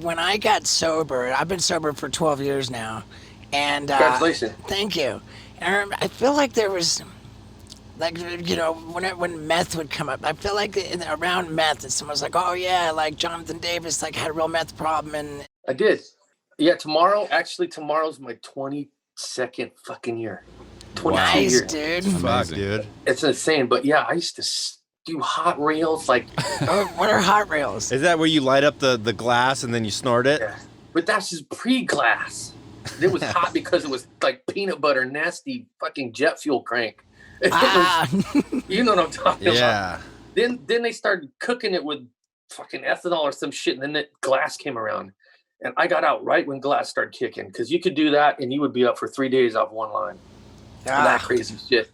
when I got sober, I've been sober for 12 years now, and Congratulations. thank you. And I feel like there was, like, when meth would come up, I feel like around meth, and someone was like, oh yeah, like Jonathan Davis like had a real meth problem, and I did. Yeah, tomorrow's my 22nd fucking year. 22 nice, years. dude. Fuck, dude. It's insane. But yeah, I used to do hot rails like. What are hot rails? Is that where you light up the glass and then you snort it? Yeah. But that's just pre-glass. It was hot because it was like peanut butter, nasty fucking jet fuel crank. You know what I'm talking Yeah. about. Then they started cooking it with fucking ethanol or some shit, and then the glass came around. And I got out right when glass started kicking, because you could do that and you would be up for 3 days off one line. That crazy shit.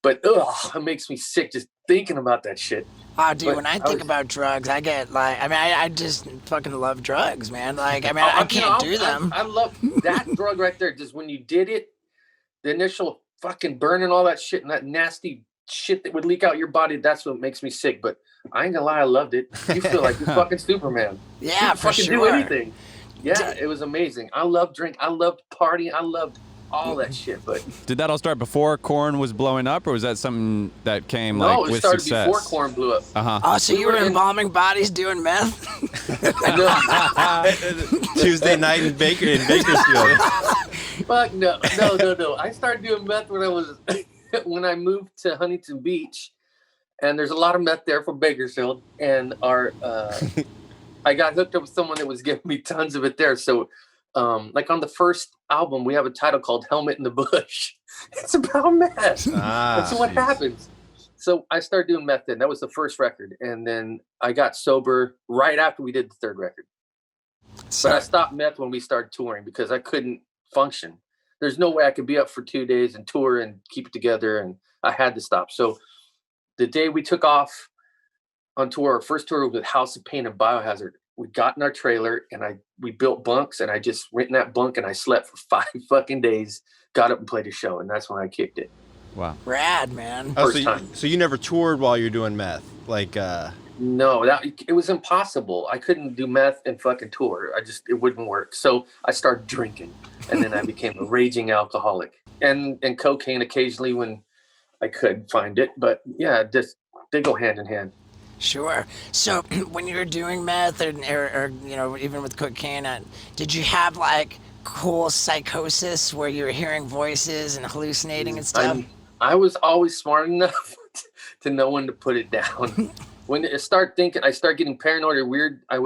But it makes me sick just thinking about that shit. Oh, dude, But when I think about drugs, I get like, I mean, I just fucking love drugs, man. Like, I mean, I can't do them. I love that drug right there. Just when you did it, the initial fucking burning, all that shit, and that nasty shit that would leak out your body, that's what makes me sick. But I ain't gonna lie, I loved it. You feel like you're fucking Superman. Yeah, you for fucking sure. do anything. Yeah, it was amazing. I loved drink. I loved partying. I loved all that shit. But Did that all start before corn was blowing up, or was that something that came no, like it with started success? before corn blew up. Oh, so you were embalming bodies doing meth? Tuesday night in Bakersfield. Fuck no. I started doing meth when I was when I moved to Huntington Beach, and there's a lot of meth there from Bakersfield, and I got hooked up with someone that was giving me tons of it there. So, like on the first album, we have a title called "Helmet in the Bush." It's about meth. That's what happens. So I started doing meth then. That was the first record, and then I got sober right after we did the third record. But I stopped meth when we started touring because I couldn't function. There's no way I could be up for 2 days and tour and keep it together, and I had to stop. So the day we took off on tour, our first tour with House of Pain and Biohazard, we got in our trailer and we built bunks, and I just went in that bunk and I slept for 5 fucking days, got up and played a show, and that's when I kicked it. Wow. Rad, man. First time. So you never toured while you're doing meth? Like, No, it was impossible. I couldn't do meth and fucking tour. It wouldn't work. So I started drinking, and then I became a raging alcoholic, and cocaine occasionally when I could find it. But yeah, they go hand in hand. Sure. So when you were doing meth or even with cocaine, did you have like cool psychosis where you were hearing voices and hallucinating and stuff? I was always smart enough to know when to put it down. When I start getting paranoid or weird, I'd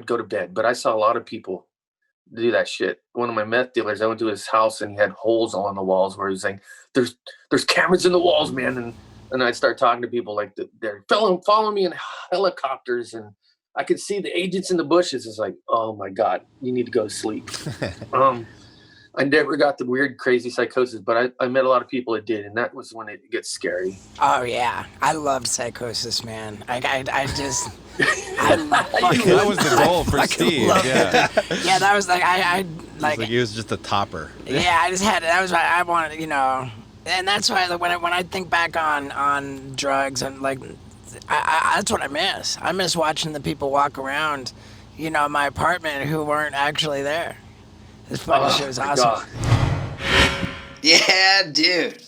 go to bed. But I saw a lot of people do that shit. One of my meth dealers, I went to his house and he had holes all on the walls where he was saying, there's cameras in the walls, man. And I'd start talking to people like they're following me in helicopters, and I could see the agents in the bushes. It's like, oh my God, you need to go to sleep. I never got the weird, crazy psychosis, but I met a lot of people that did, and that was when it gets scary. Oh yeah, I loved psychosis, man. I just, that was the goal for Steve. Yeah. Yeah, that was like I like. he was just a topper. Yeah, I just had. That was why I wanted, and that's why when I think back on drugs, and like, that's what I miss. I miss watching the people walk around, my apartment who weren't actually there. This fucking shit was awesome. Yeah, dude.